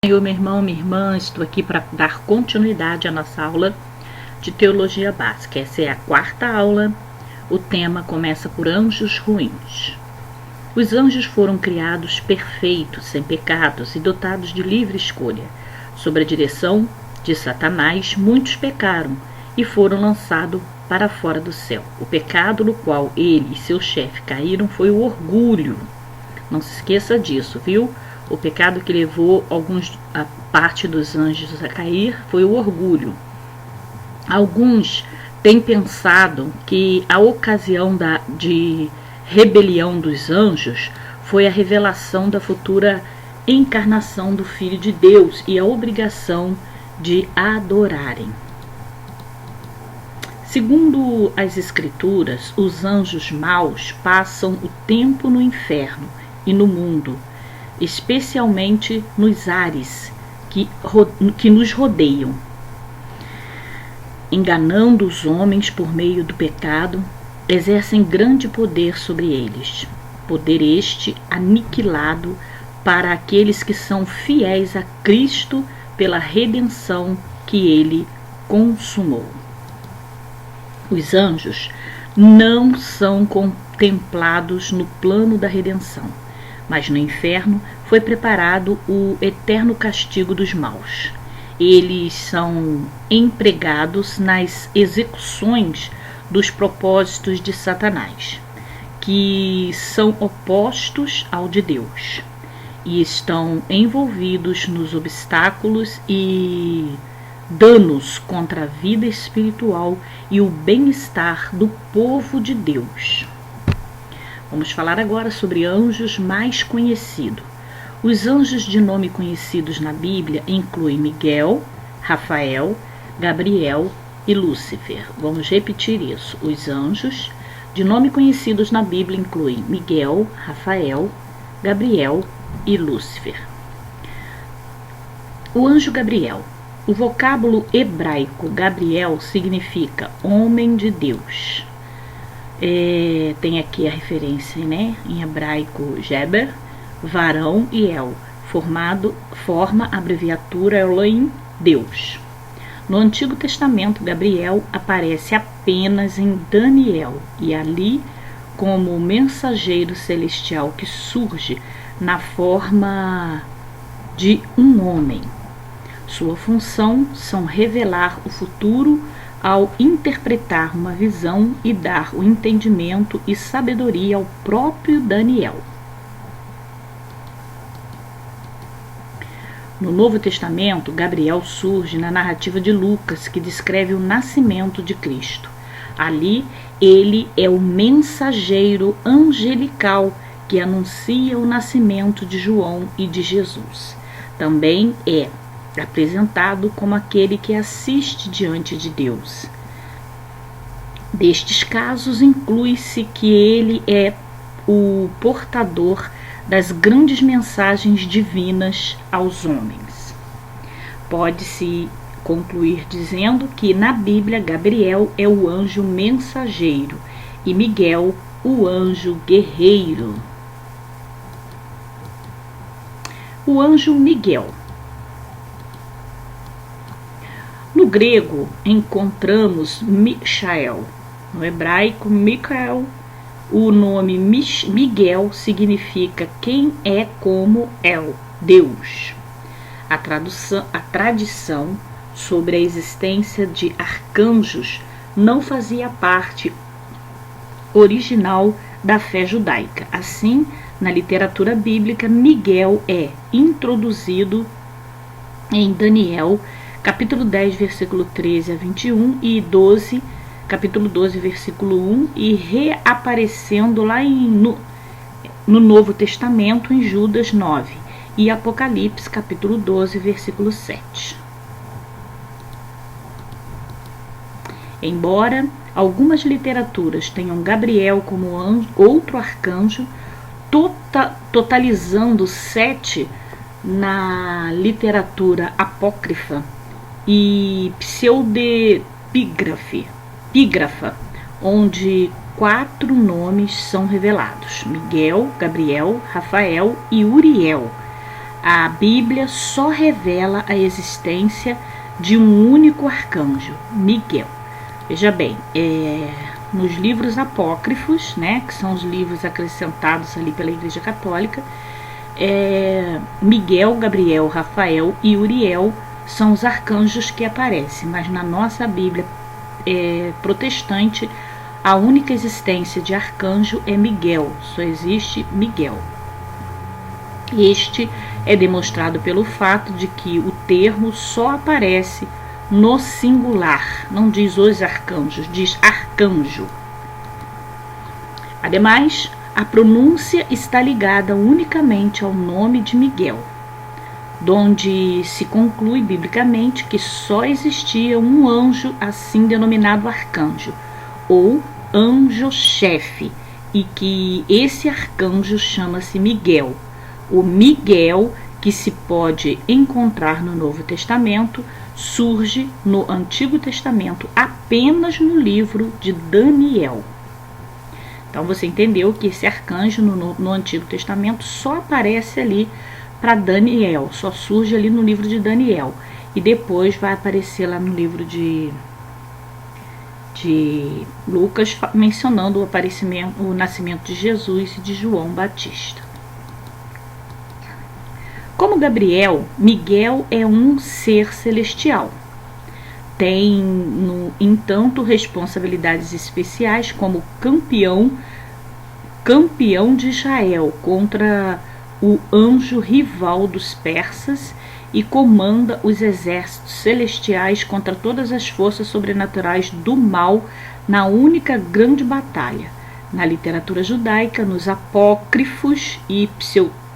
Eu, meu irmão, minha irmã, estou aqui para dar continuidade à nossa aula de Teologia Básica. Essa é a quarta aula. O tema começa por anjos ruins. Os anjos foram criados perfeitos, sem pecados e dotados de livre escolha. Sob a direção de Satanás, muitos pecaram e foram lançados para fora do céu. O pecado no qual ele e seu chefe caíram foi o orgulho. Não se esqueça disso, viu? O pecado que levou a parte dos anjos a cair foi o orgulho. Alguns têm pensado que a ocasião de rebelião dos anjos foi a revelação da futura encarnação do Filho de Deus e a obrigação de adorarem. Segundo as Escrituras, os anjos maus passam o tempo no inferno e no mundo, especialmente nos ares que nos rodeiam, enganando os homens por meio do pecado, exercem grande poder sobre eles, poder este aniquilado para aqueles que são fiéis a Cristo pela redenção que ele consumou. Os anjos não são contemplados no plano da redenção, mas no inferno foi preparado o eterno castigo dos maus. Eles são empregados nas execuções dos propósitos de Satanás, que são opostos ao de Deus, e estão envolvidos nos obstáculos e danos contra a vida espiritual e o bem-estar do povo de Deus. Vamos falar agora sobre anjos mais conhecidos. Os anjos de nome conhecidos na Bíblia incluem Miguel, Rafael, Gabriel e Lúcifer. Vamos repetir isso. Os anjos de nome conhecidos na Bíblia incluem Miguel, Rafael, Gabriel e Lúcifer. O anjo Gabriel. O vocábulo hebraico Gabriel significa homem de Deus. Tem aqui a referência, né? Em hebraico, Geber, varão, e El, forma a abreviatura Elohim, Deus. No Antigo Testamento, Gabriel aparece apenas em Daniel, e ali como mensageiro celestial que surge na forma de um homem. Sua função são revelar o futuro ao interpretar uma visão e dar o entendimento e sabedoria ao próprio Daniel. No Novo Testamento, Gabriel surge na narrativa de Lucas, que descreve o nascimento de Cristo. Ali, ele é o mensageiro angelical que anuncia o nascimento de João e de Jesus. Também é apresentado como aquele que assiste diante de Deus. Destes casos, inclui-se que ele é o portador das grandes mensagens divinas aos homens. Pode-se concluir dizendo que na Bíblia Gabriel é o anjo mensageiro e Miguel o anjo guerreiro. O anjo Miguel. No grego encontramos Michael, no hebraico Michael. O nome Miguel significa quem é como El, Deus. A tradição sobre a existência de arcanjos não fazia parte original da fé judaica. Assim, na literatura bíblica, Miguel é introduzido em Daniel, capítulo 10, versículo 13 a 21 e 12, capítulo 12, versículo 1, e reaparecendo lá no Novo Testamento em Judas 9 e Apocalipse, capítulo 12, versículo 7. Embora algumas literaturas tenham Gabriel como outro arcanjo, totalizando 7 na literatura apócrifa e pseudepígrafa, onde 4 nomes são revelados: Miguel, Gabriel, Rafael e Uriel. A Bíblia só revela a existência de um único arcanjo, Miguel. Veja bem, nos livros apócrifos, né, que são os livros acrescentados ali pela Igreja Católica, Miguel, Gabriel, Rafael e Uriel são os arcanjos que aparecem, mas na nossa Bíblia protestante, a única existência de arcanjo é Miguel, só existe Miguel. Este é demonstrado pelo fato de que o termo só aparece no singular, não diz os arcanjos, diz arcanjo. Ademais, a pronúncia está ligada unicamente ao nome de Miguel, donde se conclui biblicamente que só existia um anjo assim denominado arcanjo, ou anjo-chefe, e que esse arcanjo chama-se Miguel. O Miguel que se pode encontrar no Novo Testamento surge no Antigo Testamento apenas no livro de Daniel. Então você entendeu que esse arcanjo no Antigo Testamento só aparece ali para Daniel, só surge ali no livro de Daniel, e depois vai aparecer lá no livro de Lucas, mencionando o nascimento de Jesus e de João Batista. Como Gabriel, Miguel é um ser celestial. Tem, no entanto, responsabilidades especiais como campeão de Israel contra o anjo rival dos persas e comanda os exércitos celestiais contra todas as forças sobrenaturais do mal na única grande batalha. Na literatura judaica, nos apócrifos e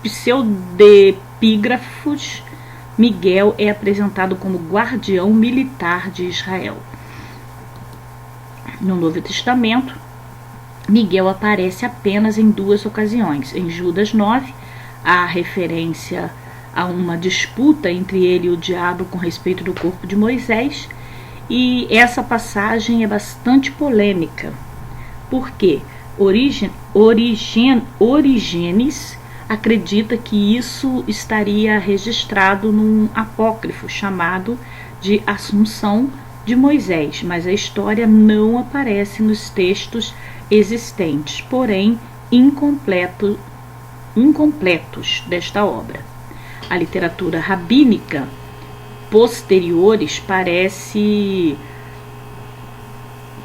pseudepígrafos, Miguel é apresentado como guardião militar de Israel. No Novo Testamento, Miguel aparece apenas em 2 ocasiões. Em Judas 9, há referência a uma disputa entre ele e o diabo com respeito do corpo de Moisés, e essa passagem é bastante polêmica, porque Orígenes acredita que isso estaria registrado num apócrifo chamado de Assunção de Moisés, mas a história não aparece nos textos existentes, porém incompletos desta obra. A literatura rabínica posteriores parece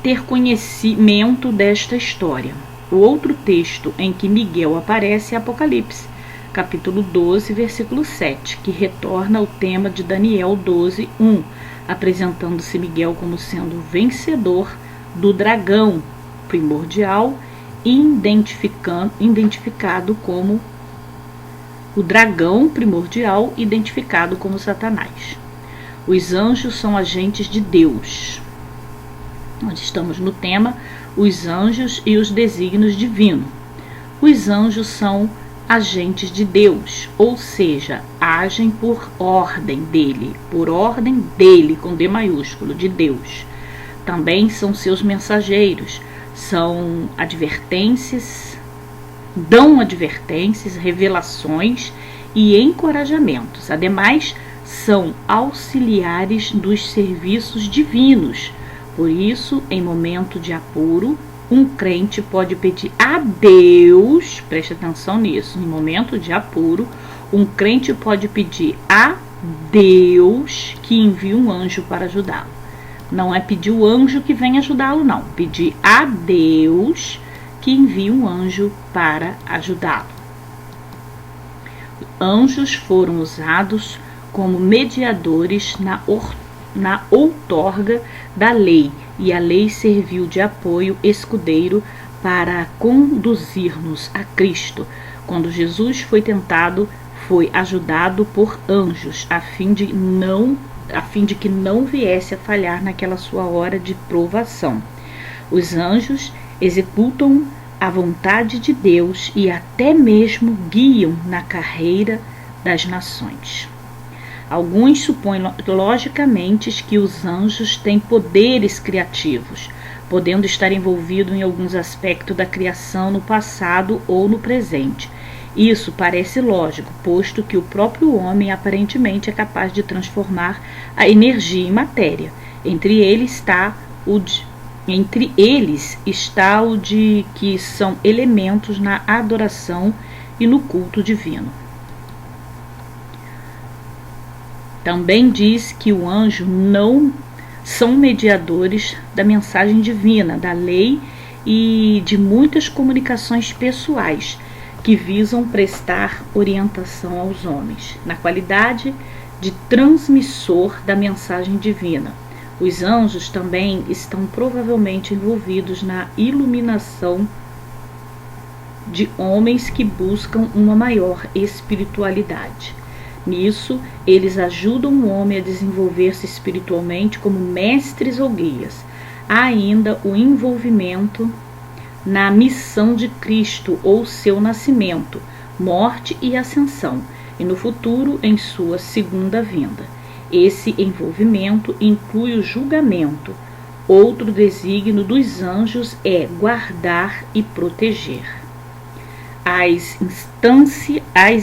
ter conhecimento desta história. O outro texto em que Miguel aparece é Apocalipse, capítulo 12, versículo 7, que retorna ao tema de Daniel 12, 1, apresentando-se Miguel como sendo vencedor do dragão primordial, identificado como o dragão primordial, identificado como Satanás. Os anjos são agentes de Deus. Nós estamos no tema os anjos e os desígnios divinos. Os anjos são agentes de Deus, ou seja, agem por ordem dele, com D maiúsculo, de Deus. Também são seus mensageiros, dão advertências, revelações e encorajamentos. Ademais, são auxiliares dos serviços divinos. Por isso, em momento de apuro, um crente pode pedir a Deus, preste atenção nisso, em momento de apuro, um crente pode pedir a Deus que envie um anjo para ajudá-lo. Não é pedir o anjo que vem ajudá-lo, não. Pedir a Deus que envie um anjo para ajudá-lo. Anjos foram usados como mediadores na outorga da lei, e a lei serviu de apoio escudeiro para conduzir-nos a Cristo. Quando Jesus foi tentado, foi ajudado por anjos, a fim de que não viesse a falhar naquela sua hora de provação. Os anjos executam a vontade de Deus e até mesmo guiam na carreira das nações. Alguns supõem logicamente que os anjos têm poderes criativos, podendo estar envolvidos em alguns aspectos da criação no passado ou no presente. Isso parece lógico, posto que o próprio homem aparentemente é capaz de transformar a energia em matéria. Entre eles está o de que são elementos na adoração e no culto divino. Também diz que o anjo não são mediadores da mensagem divina, da lei e de muitas comunicações pessoais que visam prestar orientação aos homens, na qualidade de transmissor da mensagem divina. Os anjos também estão provavelmente envolvidos na iluminação de homens que buscam uma maior espiritualidade. Nisso, eles ajudam o homem a desenvolver-se espiritualmente como mestres ou guias. Há ainda o envolvimento na missão de Cristo ou seu nascimento, morte e ascensão, e no futuro em sua segunda vinda. Esse envolvimento inclui o julgamento. Outro desígnio dos anjos é guardar e proteger. As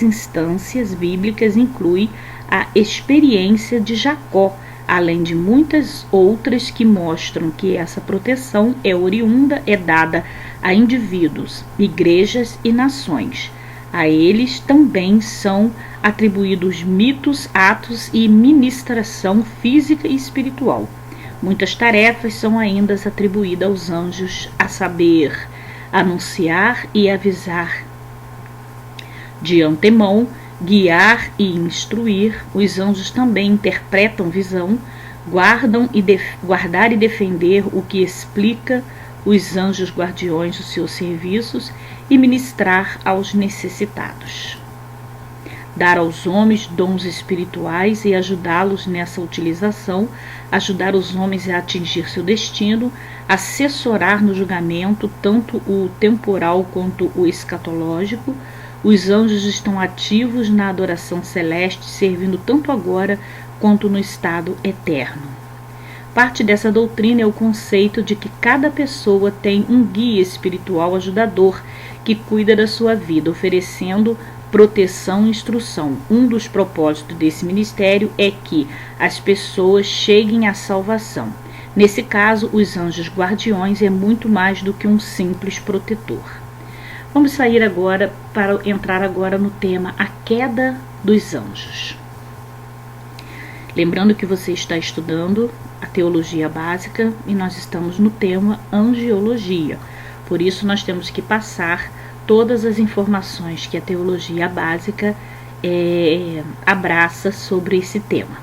instâncias bíblicas incluem a experiência de Jacó, além de muitas outras que mostram que essa proteção é dada a indivíduos, igrejas e nações. A eles também são atribuídos mitos, atos e ministração física e espiritual. Muitas tarefas são ainda atribuídas aos anjos, a saber, anunciar e avisar de antemão, guiar e instruir. Os anjos também interpretam visão, guardar e defender o que explica os anjos guardiões dos seus serviços e ministrar aos necessitados. Dar aos homens dons espirituais e ajudá-los nessa utilização, ajudar os homens a atingir seu destino, assessorar no julgamento, tanto o temporal quanto o escatológico. Os anjos estão ativos na adoração celeste, servindo tanto agora quanto no estado eterno. Parte dessa doutrina é o conceito de que cada pessoa tem um guia espiritual ajudador que cuida da sua vida, oferecendo proteção e instrução. Um dos propósitos desse ministério é que as pessoas cheguem à salvação. Nesse caso, os anjos guardiões é muito mais do que um simples protetor. Vamos sair agora para entrar agora no tema a queda dos anjos. Lembrando que você está estudando a teologia básica e nós estamos no tema angiologia. Por isso nós temos que passar todas as informações que a teologia básica abraça sobre esse tema.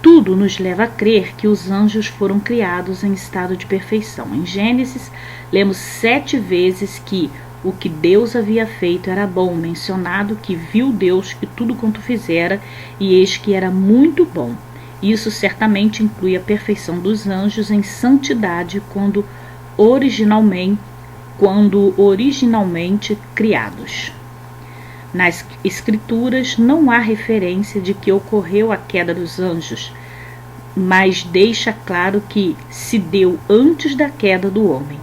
Tudo nos leva a crer que os anjos foram criados em estado de perfeição. Em Gênesis, lemos 7 vezes que o que Deus havia feito era bom, mencionado que viu Deus que tudo quanto fizera, e eis que era muito bom. Isso certamente inclui a perfeição dos anjos em santidade quando originalmente criados. Nas Escrituras não há referência de que ocorreu a queda dos anjos, mas deixa claro que se deu antes da queda do homem,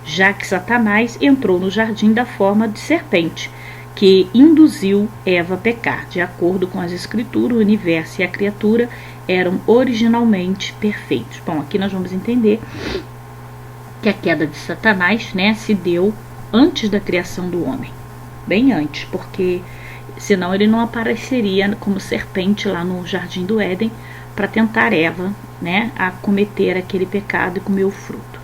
já que Satanás entrou no jardim da forma de serpente, que induziu Eva a pecar. De acordo com as Escrituras, o universo e a criatura eram originalmente perfeitos. Bom, aqui nós vamos entender que a queda de Satanás, se deu antes da criação do homem, bem antes, porque senão ele não apareceria como serpente lá no jardim do Éden para tentar Eva, a cometer aquele pecado e comer o fruto.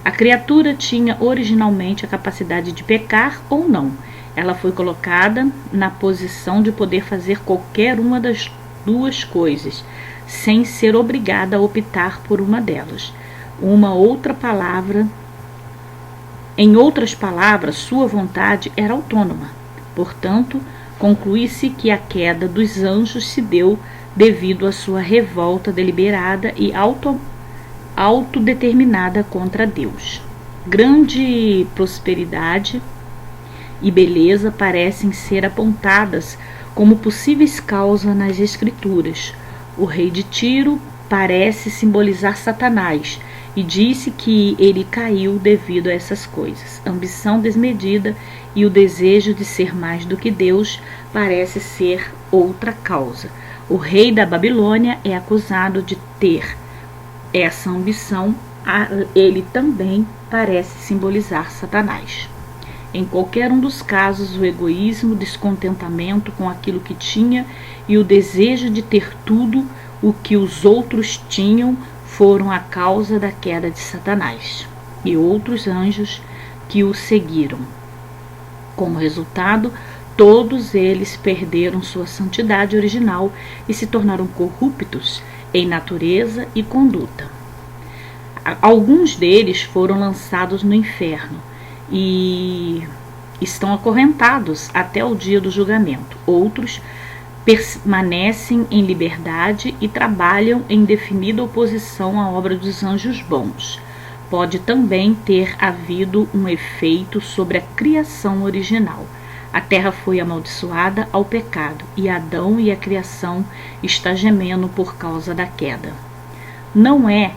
A criatura tinha originalmente a capacidade de pecar ou não. Ela foi colocada na posição de poder fazer qualquer uma das duas coisas, sem ser obrigada a optar por uma delas. Em outras palavras, sua vontade era autônoma. Portanto, conclui-se que a queda dos anjos se deu devido à sua revolta deliberada e autodeterminada contra Deus. Grande prosperidade e beleza parecem ser apontadas como possíveis causas nas Escrituras. O rei de Tiro parece simbolizar Satanás, e disse que ele caiu devido a essas coisas. Ambição desmedida e o desejo de ser mais do que Deus parece ser outra causa. O rei da Babilônia é acusado de ter essa ambição. Ele também parece simbolizar Satanás. Em qualquer um dos casos, o egoísmo, o descontentamento com aquilo que tinha e o desejo de ter tudo o que os outros tinham foram a causa da queda de Satanás e outros anjos que o seguiram. Como resultado, todos eles perderam sua santidade original e se tornaram corruptos em natureza e conduta. Alguns deles foram lançados no inferno e estão acorrentados até o dia do julgamento. Outros permanecem em liberdade e trabalham em definida oposição à obra dos anjos bons. Pode também ter havido um efeito sobre a criação original. A terra foi amaldiçoada ao pecado, e Adão e a criação está gemendo por causa da queda. Não é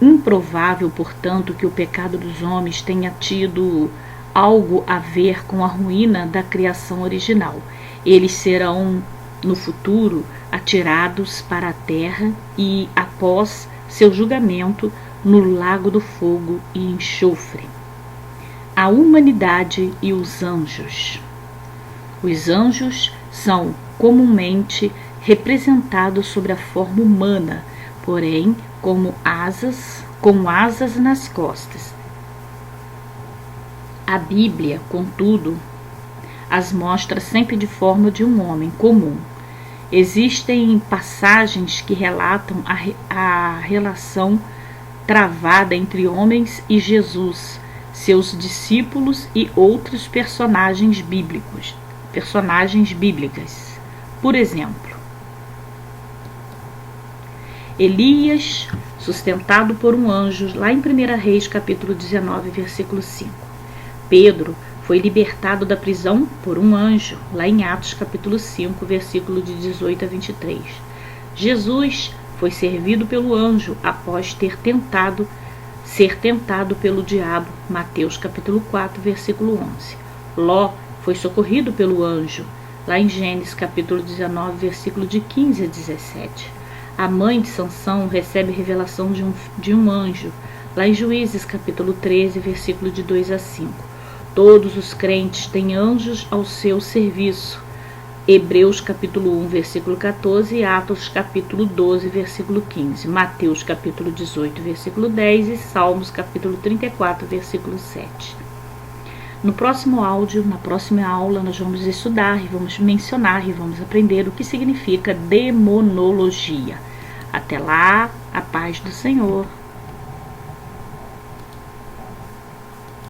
improvável, portanto, que o pecado dos homens tenha tido algo a ver com a ruína da criação original. Eles serão, no futuro, atirados para a terra e, após seu julgamento, no lago do fogo e enxofre. A humanidade e os anjos. Os anjos são comumente representados sob a forma humana, porém com asas nas costas. A Bíblia, contudo, as mostra sempre de forma de um homem comum. Existem passagens que relatam a relação travada entre homens e Jesus, seus discípulos e outros personagens bíblicas. Por exemplo, Elias, sustentado por um anjo, lá em 1 Reis, capítulo 19, versículo 5. Pedro foi libertado da prisão por um anjo, lá em Atos, capítulo 5, versículo de 18 a 23. Jesus foi servido pelo anjo após ser tentado pelo diabo, Mateus, capítulo 4, versículo 11. Ló foi socorrido pelo anjo, lá em Gênesis, capítulo 19, versículo de 15 a 17. A mãe de Sansão recebe revelação de um anjo, lá em Juízes, capítulo 13, versículo de 2 a 5. Todos os crentes têm anjos ao seu serviço. Hebreus, capítulo 1, versículo 14, e Atos, capítulo 12, versículo 15. Mateus, capítulo 18, versículo 10 e Salmos, capítulo 34, versículo 7. No próximo áudio, na próxima aula, nós vamos estudar e vamos mencionar e vamos aprender o que significa demonologia. Até lá, a paz do Senhor.